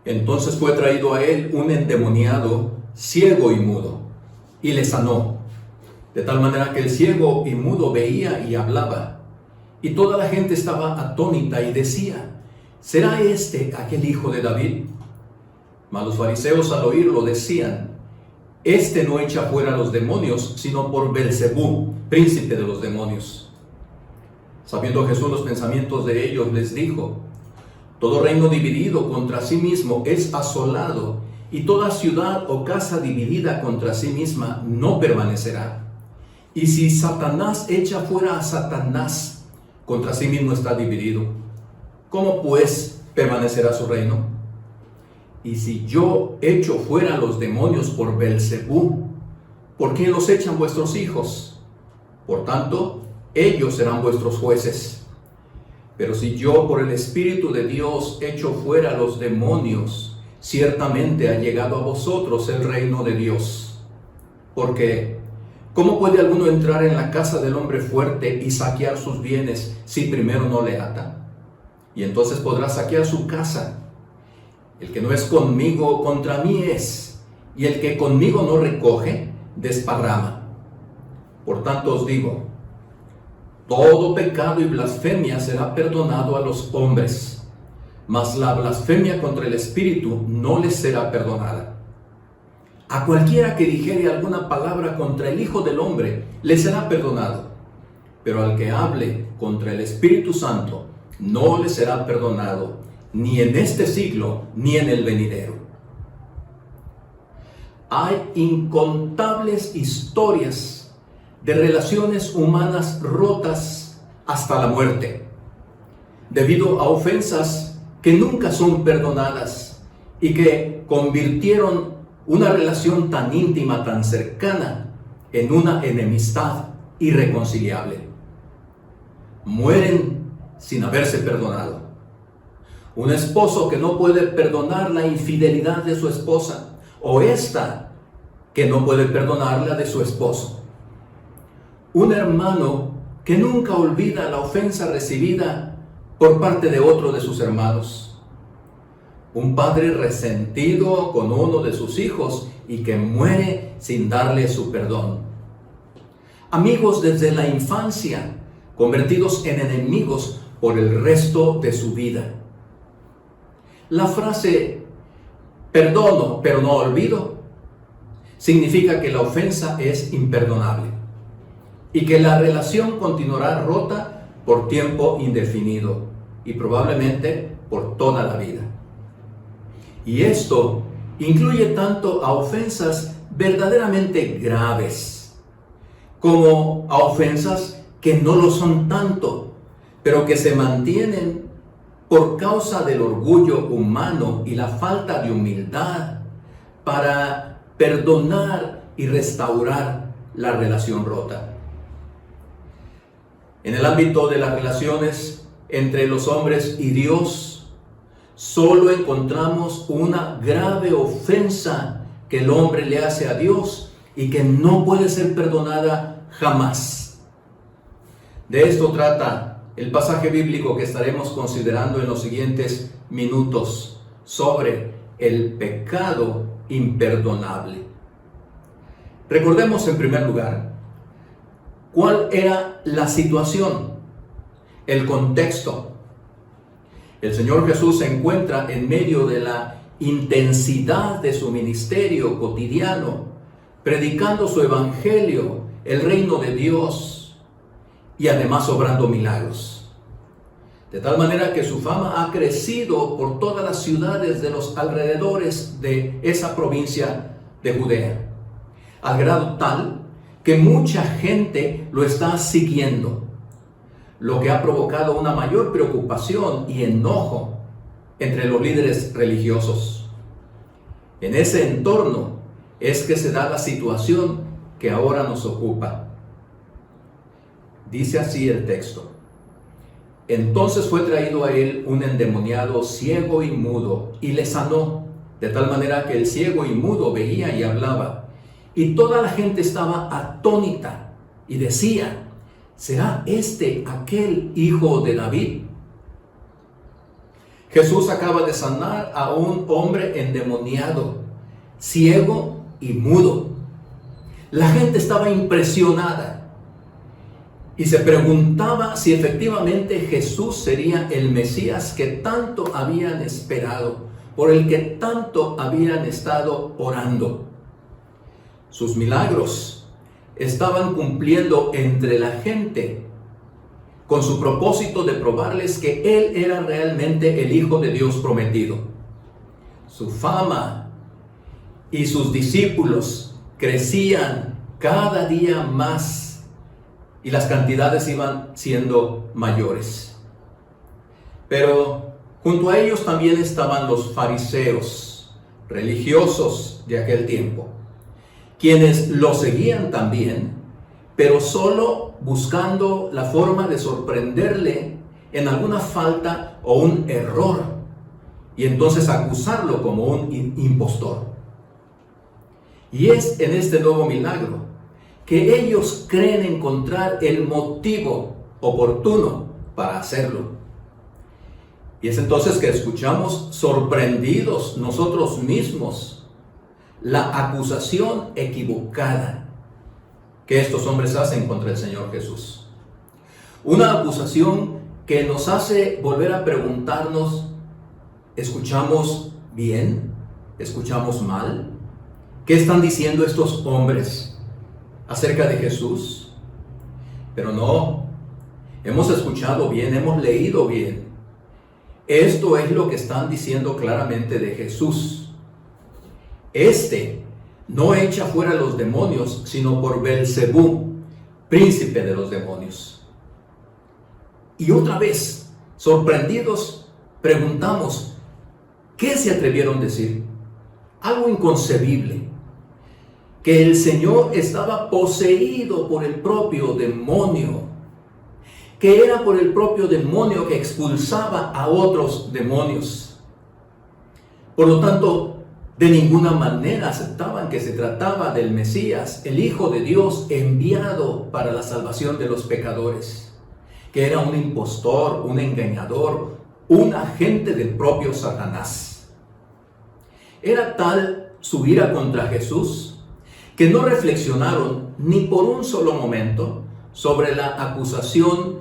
Entonces fue traído a él un endemoniado, ciego y mudo, y le sanó, de tal manera que el ciego y mudo veía y hablaba. Y toda la gente estaba atónita y decía: ¿será este aquel hijo de David? Mas los fariseos al oírlo decían: este no echa fuera a los demonios, sino por Belzebú, príncipe de los demonios. Sabiendo Jesús los pensamientos de ellos, les dijo: todo reino dividido contra sí mismo es asolado, y toda ciudad o casa dividida contra sí misma no permanecerá. Y si Satanás echa fuera a Satanás, contra sí mismo está dividido. ¿Cómo pues permanecerá su reino? Y si yo echo fuera a los demonios por Belzebú, ¿por qué los echan vuestros hijos? Por tanto, ellos serán vuestros jueces. Pero si yo por el Espíritu de Dios echo fuera a los demonios, ciertamente ha llegado a vosotros el reino de Dios. Porque, ¿cómo puede alguno entrar en la casa del hombre fuerte y saquear sus bienes si primero no le ata? Y entonces podrá saquear su casa. El que no es conmigo, contra mí es, y el que conmigo no recoge, desparrama. Por tanto os digo, todo pecado y blasfemia será perdonado a los hombres, mas la blasfemia contra el Espíritu no les será perdonada. A cualquiera que dijere alguna palabra contra el Hijo del Hombre, le será perdonado, pero al que hable contra el Espíritu Santo, no le será perdonado, ni en este siglo, ni en el venidero. Hay incontables historias de relaciones humanas rotas hasta la muerte, debido a ofensas que nunca son perdonadas y que convirtieron una relación tan íntima, tan cercana, en una enemistad irreconciliable. Mueren sin haberse perdonado. Un esposo que no puede perdonar la infidelidad de su esposa, o ésta que no puede perdonarla de su esposo. Un hermano que nunca olvida la ofensa recibida por parte de otro de sus hermanos. Un padre resentido con uno de sus hijos y que muere sin darle su perdón. Amigos desde la infancia, convertidos en enemigos por el resto de su vida. La frase perdono pero no olvido significa que la ofensa es imperdonable y que la relación continuará rota por tiempo indefinido y probablemente por toda la vida. Y esto incluye tanto a ofensas verdaderamente graves como a ofensas que no lo son tanto, pero que se mantienen por causa del orgullo humano y la falta de humildad para perdonar y restaurar la relación rota. En el ámbito de las relaciones entre los hombres y Dios, solo encontramos una grave ofensa que el hombre le hace a Dios y que no puede ser perdonada jamás. De esto trata el pasaje bíblico que estaremos considerando en los siguientes minutos sobre el pecado imperdonable. Recordemos en primer lugar cuál era la situación, el contexto. El Señor Jesús se encuentra en medio de la intensidad de su ministerio cotidiano, predicando su evangelio, el reino de Dios, y además obrando milagros. De tal manera que su fama ha crecido por todas las ciudades de los alrededores de esa provincia de Judea, al grado tal que mucha gente lo está siguiendo, lo que ha provocado una mayor preocupación y enojo entre los líderes religiosos. En ese entorno es que se da la situación que ahora nos ocupa. Dice así el texto: entonces fue traído a él un endemoniado ciego y mudo, y le sanó, de tal manera que el ciego y mudo veía y hablaba. Y toda la gente estaba atónita y decía: ¿será este aquel hijo de David? Jesús acaba de sanar a un hombre endemoniado, ciego y mudo. La gente estaba impresionada y se preguntaba si efectivamente Jesús sería el Mesías que tanto habían esperado, por el que tanto habían estado orando. Sus milagros estaban cumpliendo entre la gente con su propósito de probarles que Él era realmente el Hijo de Dios prometido. Su fama y sus discípulos crecían cada día más y las cantidades iban siendo mayores. Pero junto a ellos también estaban los fariseos, religiosos de aquel tiempo, quienes lo seguían también, pero solo buscando la forma de sorprenderle en alguna falta o un error, y entonces acusarlo como un impostor. Y es en este nuevo milagro que ellos creen encontrar el motivo oportuno para hacerlo. Y es entonces que escuchamos sorprendidos nosotros mismos la acusación equivocada que estos hombres hacen contra el Señor Jesús. Una acusación que nos hace volver a preguntarnos, ¿escuchamos bien? ¿Escuchamos mal? ¿Qué están diciendo estos hombres acerca de Jesús? Pero no, hemos escuchado bien, hemos leído bien. Esto es lo que están diciendo claramente de Jesús. Este no echa fuera los demonios, sino por Belcebú, príncipe de los demonios. Y otra vez, sorprendidos, preguntamos, ¿qué se atrevieron a decir? Algo inconcebible, que el Señor estaba poseído por el propio demonio, que era por el propio demonio que expulsaba a otros demonios. Por lo tanto, de ninguna manera aceptaban que se trataba del Mesías, el Hijo de Dios enviado para la salvación de los pecadores, que era un impostor, un engañador, un agente del propio Satanás. Era tal su ira contra Jesús que no reflexionaron ni por un solo momento sobre la acusación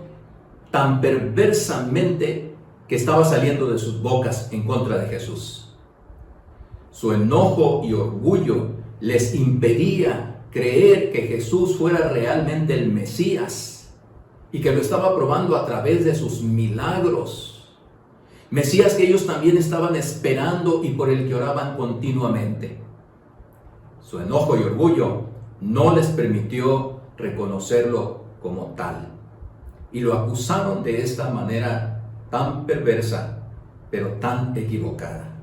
tan perversamente que estaba saliendo de sus bocas en contra de Jesús. Su enojo y orgullo les impedía creer que Jesús fuera realmente el Mesías y que lo estaba probando a través de sus milagros. Mesías que ellos también estaban esperando y por el que oraban continuamente. Su enojo y orgullo no les permitió reconocerlo como tal. Y lo acusaron de esta manera tan perversa, pero tan equivocada.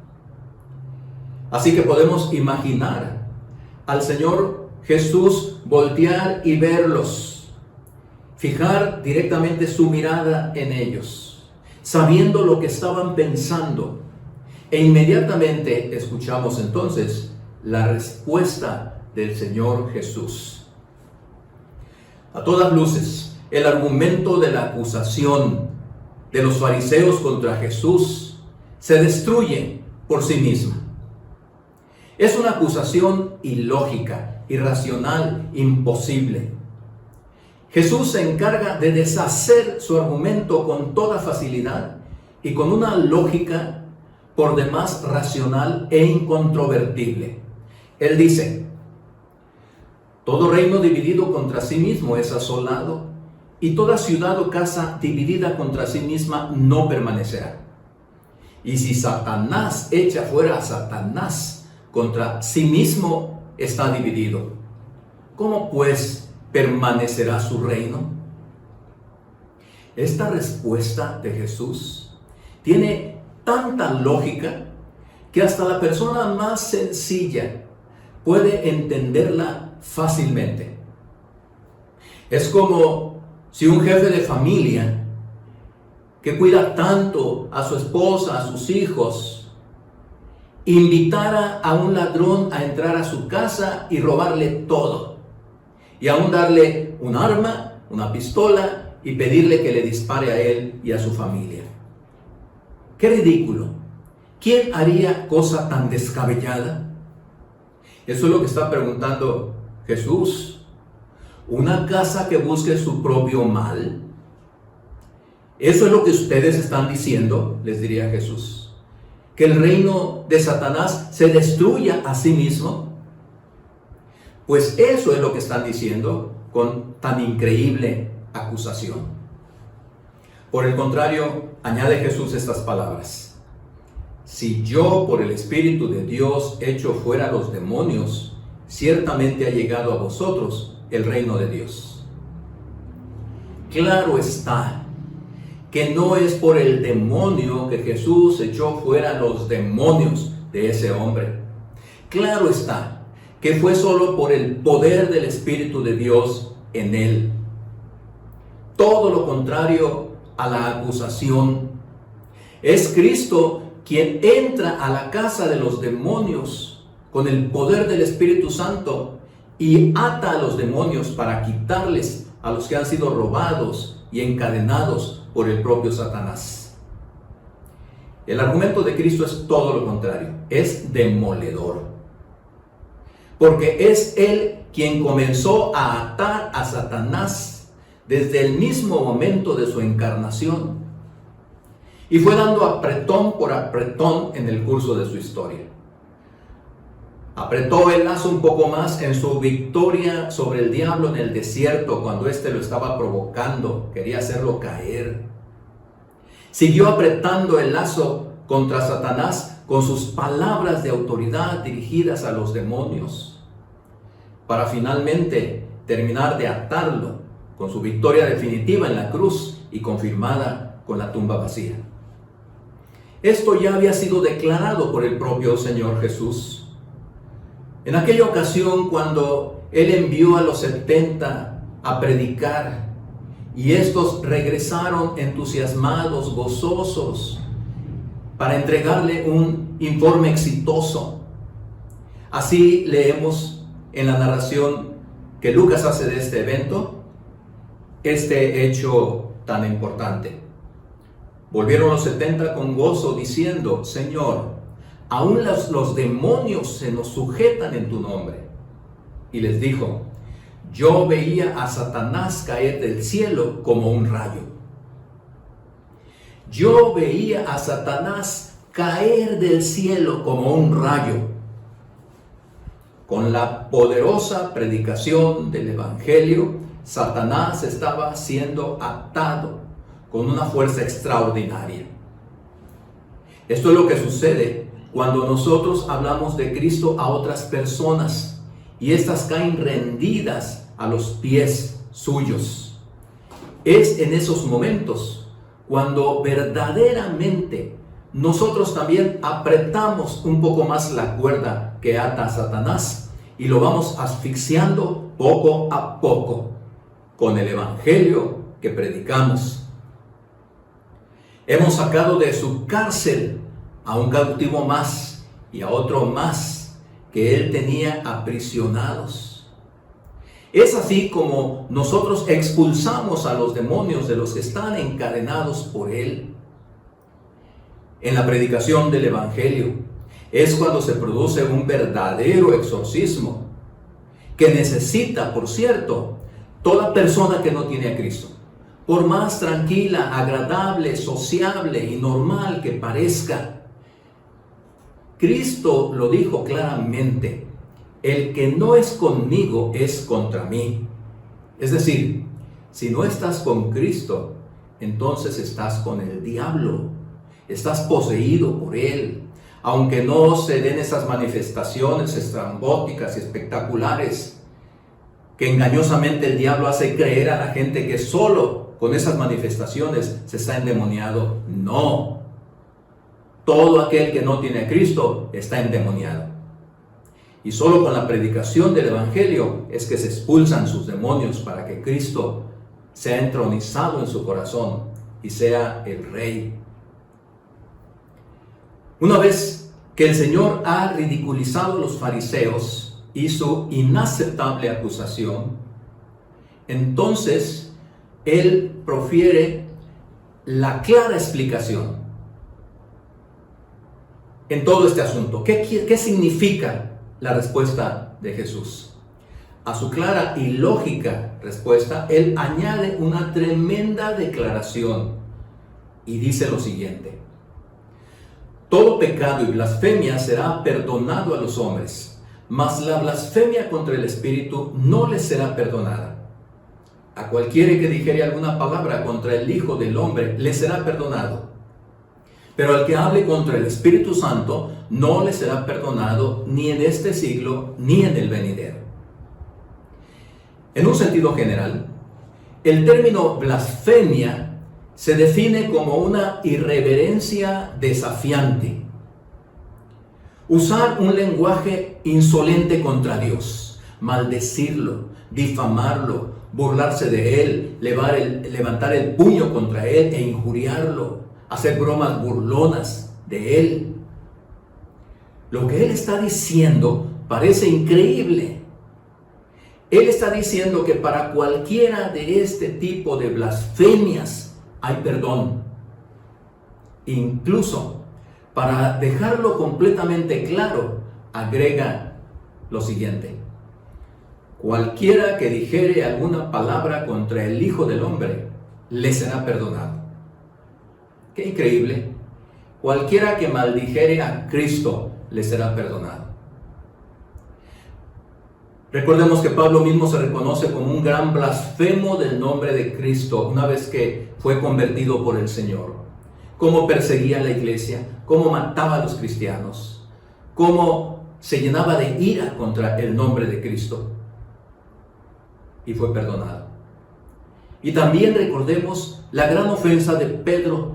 Así que podemos imaginar al Señor Jesús voltear y verlos, fijar directamente su mirada en ellos, sabiendo lo que estaban pensando. E inmediatamente escuchamos entonces la respuesta del Señor Jesús. A todas luces, el argumento de la acusación de los fariseos contra Jesús se destruye por sí misma. Es una acusación ilógica, irracional, imposible. Jesús se encarga de deshacer su argumento con toda facilidad y con una lógica por demás racional e incontrovertible. Él dice: todo reino dividido contra sí mismo es asolado, y toda ciudad o casa dividida contra sí misma no permanecerá. Y si Satanás echa fuera a Satanás, contra sí mismo está dividido. ¿Cómo pues permanecerá su reino? Esta respuesta de Jesús tiene tanta lógica que hasta la persona más sencilla puede entenderla fácilmente. Es como si un jefe de familia que cuida tanto a su esposa, a sus hijos, invitara a un ladrón a entrar a su casa y robarle todo, y aún darle un arma, una pistola, y pedirle que le dispare a él y a su familia. ¡Qué ridículo! ¿Quién haría cosa tan descabellada? Eso es lo que está preguntando Jesús. ¿Una casa que busque su propio mal? ¿Eso es lo que ustedes están diciendo? Les diría Jesús. ¿Que el reino de Satanás se destruya a sí mismo? Pues eso es lo que están diciendo con tan increíble acusación. Por el contrario, añade Jesús estas palabras: si yo por el Espíritu de Dios echo fuera los demonios, ciertamente ha llegado a vosotros el reino de Dios. Claro está que no es por el demonio que Jesús echó fuera los demonios de ese hombre. Claro está que fue solo por el poder del Espíritu de Dios en él. Todo lo contrario a la acusación. Es Cristo quien entra a la casa de los demonios con el poder del Espíritu Santo y ata a los demonios para quitarles a los que han sido robados y encadenados por el propio Satanás. El argumento de Cristo es todo lo contrario, es demoledor. Porque es Él quien comenzó a atar a Satanás desde el mismo momento de su encarnación. Y fue dando apretón por apretón en el curso de su historia. Apretó el lazo un poco más en su victoria sobre el diablo en el desierto, cuando éste lo estaba provocando, quería hacerlo caer. Siguió apretando el lazo contra Satanás con sus palabras de autoridad dirigidas a los demonios, para finalmente terminar de atarlo con su victoria definitiva en la cruz y confirmada con la tumba vacía. Esto ya había sido declarado por el propio Señor Jesús. En aquella ocasión, cuando Él envió a los 70 a predicar, y estos regresaron entusiasmados, gozosos, para entregarle un informe exitoso. Así leemos en la narración que Lucas hace de este evento, este hecho tan importante. Volvieron los 70 con gozo, diciendo: Señor, aún los demonios se nos sujetan en tu nombre. Y les dijo: yo veía a Satanás caer del cielo como un rayo. Yo veía a Satanás caer del cielo como un rayo. Con la poderosa predicación del Evangelio, Satanás estaba siendo atado con una fuerza extraordinaria. Esto es lo que sucede cuando nosotros hablamos de Cristo a otras personas y éstas caen rendidas a los pies suyos. Es en esos momentos cuando verdaderamente nosotros también apretamos un poco más la cuerda que ata a Satanás y lo vamos asfixiando poco a poco con el Evangelio que predicamos. Hemos sacado de su cárcel a un cautivo más y a otro más que él tenía aprisionados. Es así como nosotros expulsamos a los demonios de los que están encadenados por él. En la predicación del Evangelio es cuando se produce un verdadero exorcismo, que necesita, por cierto, toda persona que no tiene a Cristo. Por más tranquila, agradable, sociable y normal que parezca, Cristo lo dijo claramente: el que no es conmigo es contra mí. Es decir, si no estás con Cristo, entonces estás con el diablo, estás poseído por él. Aunque no se den esas manifestaciones estrambóticas y espectaculares que engañosamente el diablo hace creer a la gente que solo con esas manifestaciones se está endemoniado. No, todo aquel que no tiene a Cristo está endemoniado. Y solo con la predicación del Evangelio es que se expulsan sus demonios para que Cristo sea entronizado en su corazón y sea el Rey. Una vez que el Señor ha ridiculizado a los fariseos y su inaceptable acusación, entonces Él profiere la clara explicación. en todo este asunto? ¿Qué significa la respuesta de Jesús? A su clara y lógica respuesta, Él añade una tremenda declaración y dice lo siguiente: todo pecado y blasfemia será perdonado a los hombres, mas la blasfemia contra el Espíritu no les será perdonada. A cualquiera que dijere alguna palabra contra el Hijo del Hombre le será perdonado, pero al que hable contra el Espíritu Santo no le será perdonado ni en este siglo ni en el venidero. En un sentido general, el término blasfemia se define como una irreverencia desafiante. Usar un lenguaje insolente contra Dios, maldecirlo, difamarlo, burlarse de Él, levantar el puño contra Él e injuriarlo, hacer bromas burlonas de Él. Lo que Él está diciendo parece increíble. Él está diciendo que para cualquiera de este tipo de blasfemias hay perdón. Incluso, para dejarlo completamente claro, agrega lo siguiente: cualquiera que dijere alguna palabra contra el Hijo del Hombre, le será perdonado. ¡Qué increíble! Cualquiera que maldijere a Cristo, le será perdonado. Recordemos que Pablo mismo se reconoce como un gran blasfemo del nombre de Cristo una vez que fue convertido por el Señor. Cómo perseguía a la iglesia, cómo mataba a los cristianos, cómo se llenaba de ira contra el nombre de Cristo. Y fue perdonado. Y también recordemos la gran ofensa de Pedro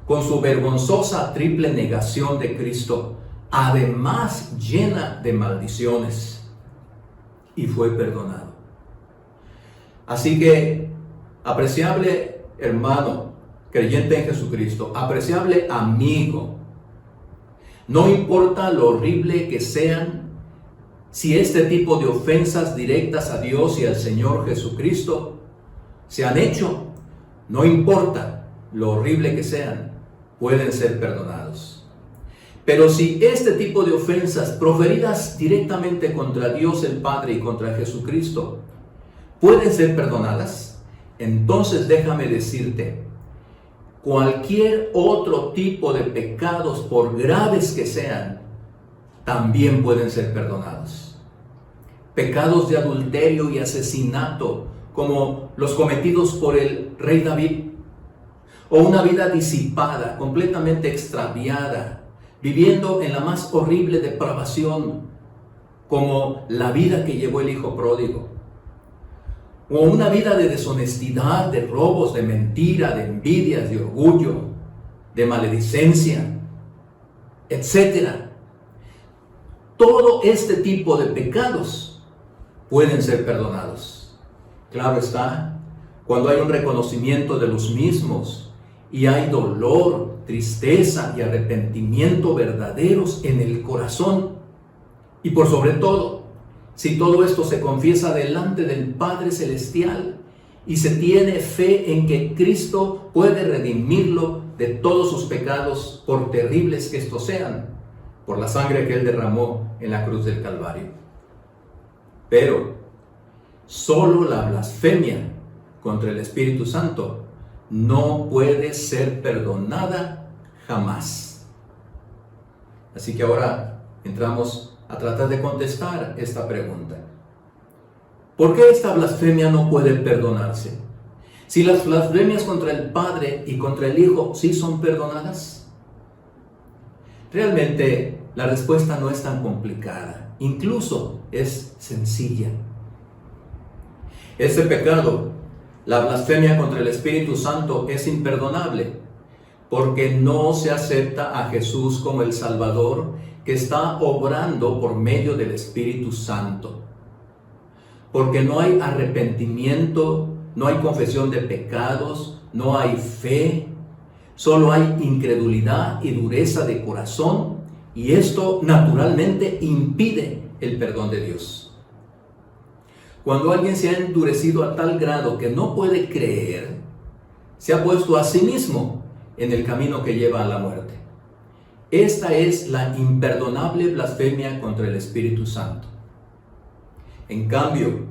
con su vergonzosa triple negación de Cristo, además llena de maldiciones. Y fue perdonado. Así que, apreciable hermano, creyente en Jesucristo, apreciable amigo, no importa lo horrible que sean, si este tipo de ofensas directas a Dios y al Señor Jesucristo se han hecho, no importa lo horrible que sean, pueden ser perdonados. Pero si este tipo de ofensas proferidas directamente contra Dios el Padre y contra Jesucristo pueden ser perdonadas, entonces déjame decirte, cualquier otro tipo de pecados, por graves que sean, también pueden ser perdonados. Pecados de adulterio y asesinato, como los cometidos por el rey David, o una vida disipada, completamente extraviada, viviendo en la más horrible depravación, como la vida que llevó el hijo pródigo, o una vida de deshonestidad, de robos, de mentira, de envidias, de orgullo, de maledicencia, etc. Todo este tipo de pecados pueden ser perdonados. Claro está, cuando hay un reconocimiento de los mismos y hay dolor, tristeza y arrepentimiento verdaderos en el corazón. Y por sobre todo, si todo esto se confiesa delante del Padre Celestial y se tiene fe en que Cristo puede redimirlo de todos sus pecados, por terribles que estos sean, por la sangre que Él derramó en la cruz del Calvario. Pero solo la blasfemia contra el Espíritu Santo no puede ser perdonada jamás. Así que ahora entramos a tratar de contestar esta pregunta. ¿Por qué esta blasfemia no puede perdonarse? Si las blasfemias contra el Padre y contra el Hijo sí son perdonadas. Realmente la respuesta no es tan complicada, incluso es sencilla. Este pecado, la blasfemia contra el Espíritu Santo, es imperdonable porque no se acepta a Jesús como el Salvador que está obrando por medio del Espíritu Santo. Porque no hay arrepentimiento, no hay confesión de pecados, no hay fe, solo hay incredulidad y dureza de corazón, y esto naturalmente impide el perdón de Dios. Cuando alguien se ha endurecido a tal grado que no puede creer, se ha puesto a sí mismo en el camino que lleva a la muerte. Esta es la imperdonable blasfemia contra el Espíritu Santo. En cambio,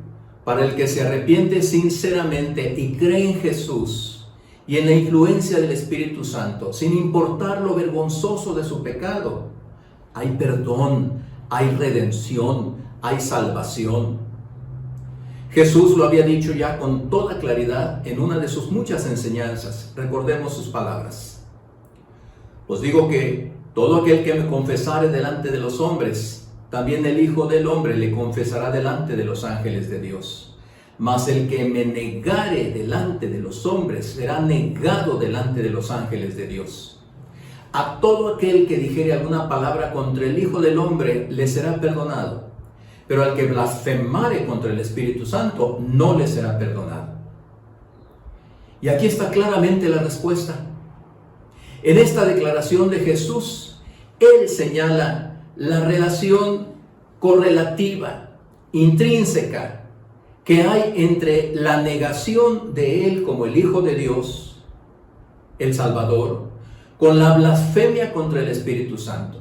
para el que se arrepiente sinceramente y cree en Jesús y en la influencia del Espíritu Santo, sin importar lo vergonzoso de su pecado, hay perdón, hay redención, hay salvación. Jesús lo había dicho ya con toda claridad en una de sus muchas enseñanzas. Recordemos sus palabras. Os digo que todo aquel que me confesare delante de los hombres, también el Hijo del Hombre le confesará delante de los ángeles de Dios. Mas el que me negare delante de los hombres será negado delante de los ángeles de Dios. A todo aquel que dijere alguna palabra contra el Hijo del Hombre le será perdonado, pero al que blasfemare contra el Espíritu Santo no le será perdonado. Y aquí está claramente la respuesta. En esta declaración de Jesús, Él señala la relación correlativa, intrínseca, que hay entre la negación de Él como el Hijo de Dios, el Salvador, con la blasfemia contra el Espíritu Santo.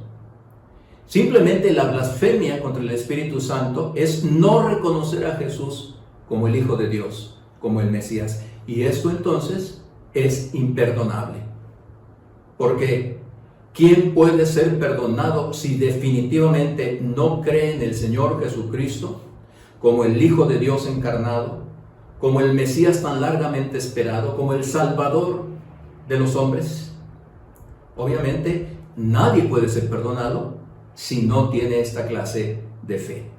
Simplemente la blasfemia contra el Espíritu Santo es no reconocer a Jesús como el Hijo de Dios, como el Mesías. Y esto entonces es imperdonable. Porque ¿quién puede ser perdonado si definitivamente no cree en el Señor Jesucristo como el Hijo de Dios encarnado, como el Mesías tan largamente esperado, como el Salvador de los hombres? Obviamente nadie puede ser perdonado si no tiene esta clase de fe.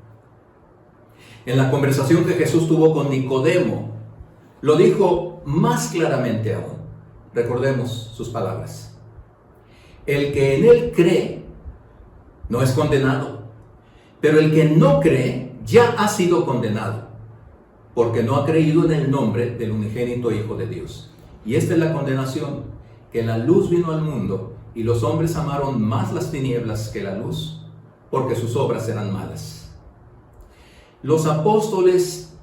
En la conversación que Jesús tuvo con Nicodemo, lo dijo más claramente aún. Recordemos sus palabras. El que en Él cree no es condenado, pero el que no cree ya ha sido condenado, porque no ha creído en el nombre del unigénito Hijo de Dios. Y esta es la condenación, que la luz vino al mundo y los hombres amaron más las tinieblas que la luz, porque sus obras eran malas. Los apóstoles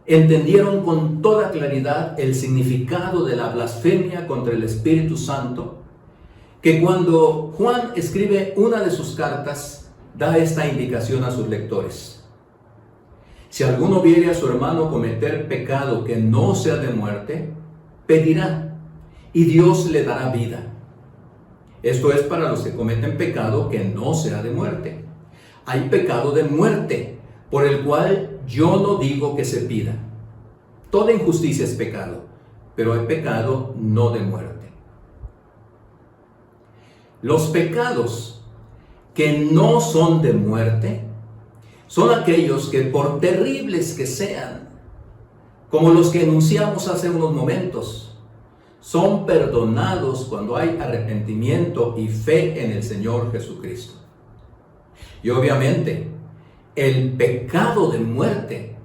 entendieron con toda claridad el significado de la blasfemia contra el Espíritu Santo, que cuando Juan escribe una de sus cartas, da esta indicación a sus lectores. Si alguno viere a su hermano cometer pecado que no sea de muerte, pedirá, y Dios le dará vida. Esto es para los que cometen pecado que no sea de muerte. Hay pecado de muerte, por el cual yo no digo que se pida. Toda injusticia es pecado, pero hay pecado no de muerte. Los pecados que no son de muerte son aquellos que, por terribles que sean, como los que enunciamos hace unos momentos, son perdonados cuando hay arrepentimiento y fe en el Señor Jesucristo. Y obviamente, el pecado de muerte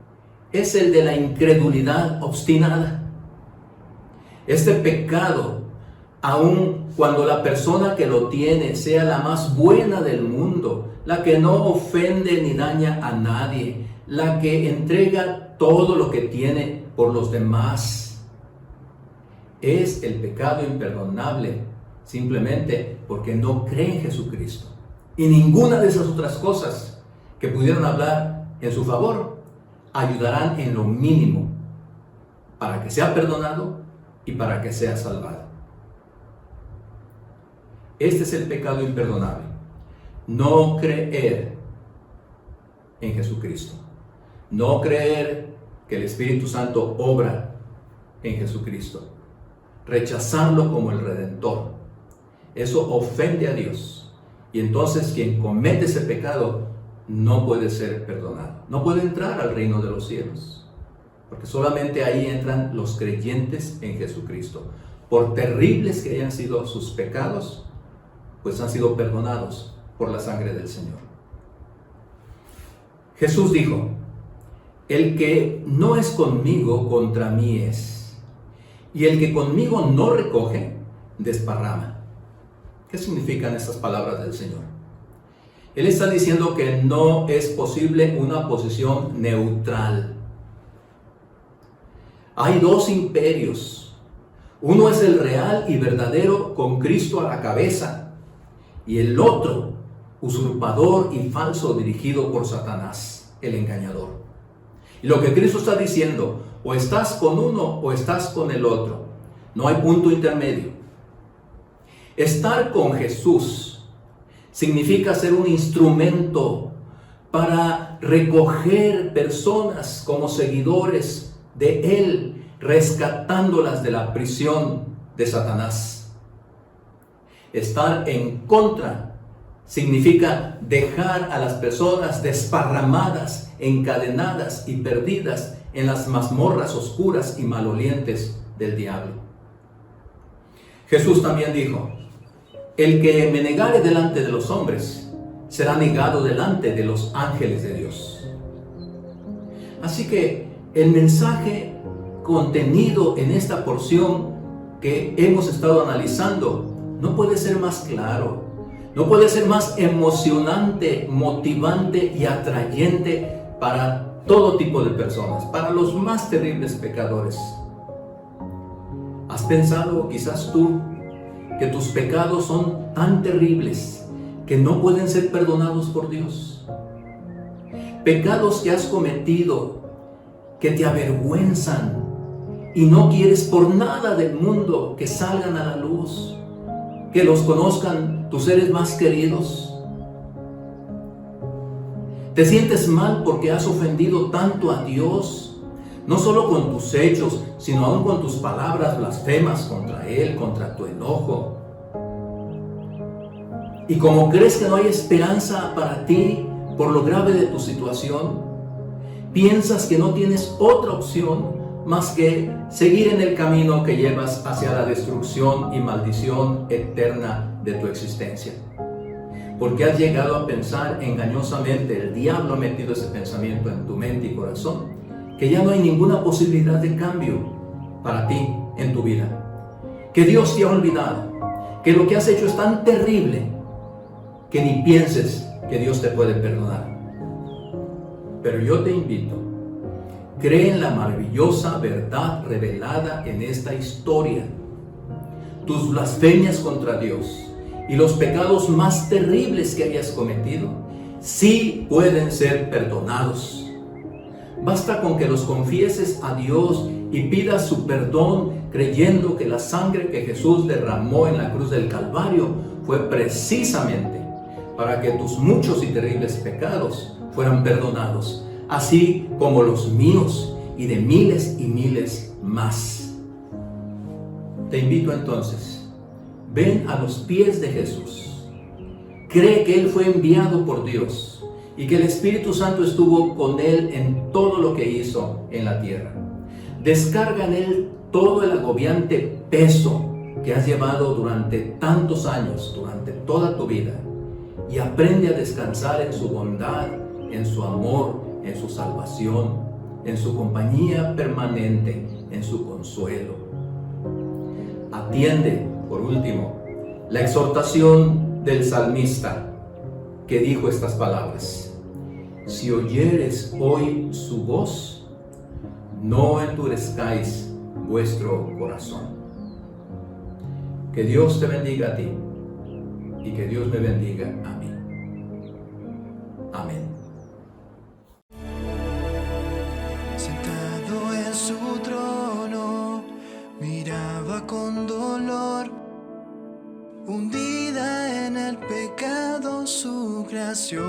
es el de la incredulidad obstinada. Este pecado, aun cuando la persona que lo tiene sea la más buena del mundo, la que no ofende ni daña a nadie, la que entrega todo lo que tiene por los demás, es el pecado imperdonable simplemente porque no cree en Jesucristo. Y ninguna de esas otras cosas que pudieran hablar en su favor ayudarán en lo mínimo para que sea perdonado y para que sea salvado. Este es el pecado imperdonable. No creer en Jesucristo. No creer que el Espíritu Santo obra en Jesucristo. Rechazarlo como el Redentor. Eso ofende a Dios. Y entonces quien comete ese pecado no puede ser perdonado. No puede entrar al reino de los cielos. Porque solamente ahí entran los creyentes en Jesucristo. Por terribles que hayan sido sus pecados, pues han sido perdonados por la sangre del Señor. Jesús dijo: el que no es conmigo, contra mí es. Y el que conmigo no recoge, desparrama. ¿Qué significan estas palabras del Señor? Él está diciendo que no es posible una posición neutral. Hay dos imperios. Uno es el real y verdadero, con Cristo a la cabeza. y el otro usurpador y falso dirigido por Satanás, el engañador. Y lo que Cristo está diciendo, o estás con uno o estás con el otro. No hay punto intermedio. Estar con Jesús significa ser un instrumento para recoger personas como seguidores de Él, rescatándolas de la prisión de Satanás. Estar en contra significa dejar a las personas desparramadas, encadenadas y perdidas en las mazmorras oscuras y malolientes del diablo. Jesús también dijo: el que me negare delante de los hombres, será negado delante de los ángeles de Dios. Así que el mensaje contenido en esta porción que hemos estado analizando no puede ser más claro, no puede ser más emocionante, motivante y atrayente para todo tipo de personas, para los más terribles pecadores. ¿Has pensado quizás tú que tus pecados son tan terribles que no pueden ser perdonados por Dios? Pecados que has cometido que te avergüenzan y no quieres por nada del mundo que salgan a la luz, que los conozcan tus seres más queridos. ¿Te sientes mal porque has ofendido tanto a Dios? No solo con tus hechos, sino aún con tus palabras blasfemas contra Él, contra tu enojo. Y como crees que no hay esperanza para ti por lo grave de tu situación, piensas que no tienes otra opción más que seguir en el camino que llevas hacia la destrucción y maldición eterna de tu existencia. Porque has llegado a pensar engañosamente, el diablo ha metido ese pensamiento en tu mente y corazón, que ya no hay ninguna posibilidad de cambio para ti en tu vida, que Dios te ha olvidado, que lo que has hecho es tan terrible que ni pienses que Dios te puede perdonar. Pero yo te invito, cree en la maravillosa verdad revelada en esta historia. Tus blasfemias contra Dios y los pecados más terribles que hayas cometido sí pueden ser perdonados. Basta con que los confieses a Dios y pidas su perdón, creyendo que la sangre que Jesús derramó en la cruz del Calvario fue precisamente para que tus muchos y terribles pecados fueran perdonados, así como los míos y de miles y miles más. Te invito entonces, ven a los pies de Jesús. Cree que Él fue enviado por Dios y que el Espíritu Santo estuvo con Él en todo lo que hizo en la tierra. Descarga en Él todo el agobiante peso que has llevado durante tantos años, durante toda tu vida, y aprende a descansar en su bondad, en su amor, en su salvación, en su compañía permanente, en su consuelo. Atiende, por último, la exhortación del salmista, que dijo estas palabras: si oyeres hoy su voz, no endurezcáis vuestro corazón. Que Dios te bendiga a ti y que Dios me bendiga a mí. Amén. Sentado en su trono, miraba con dolor, hundida en el pecado su creación.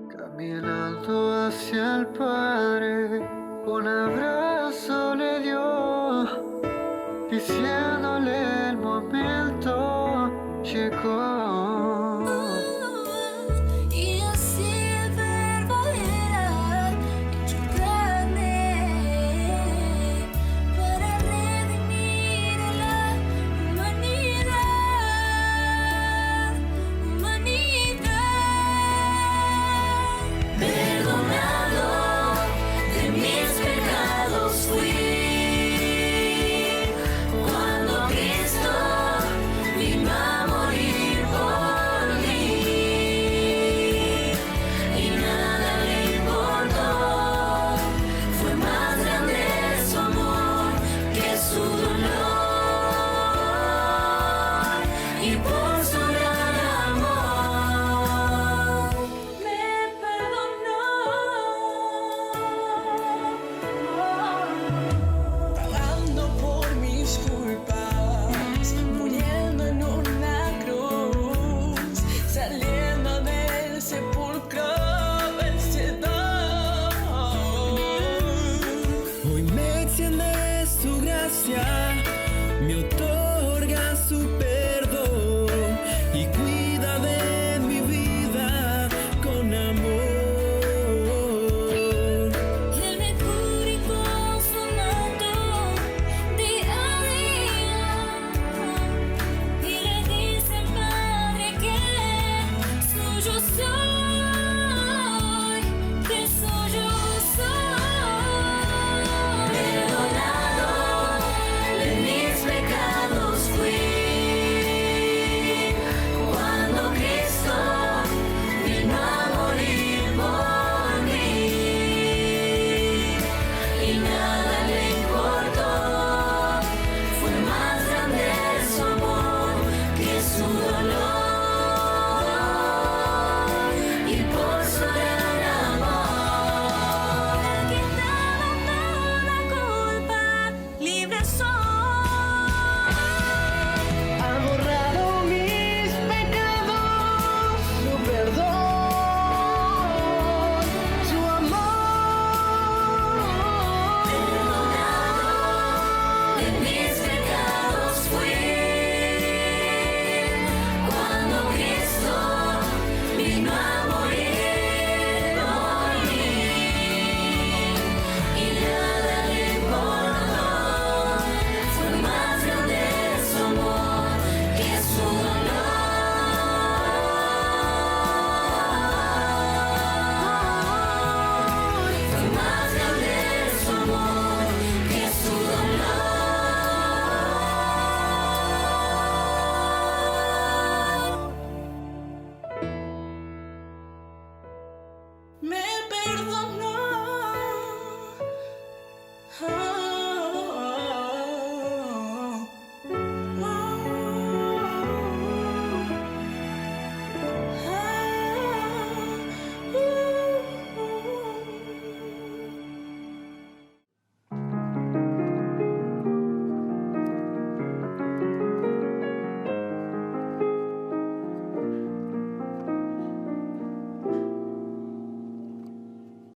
Caminando hacia el Padre, con abrazo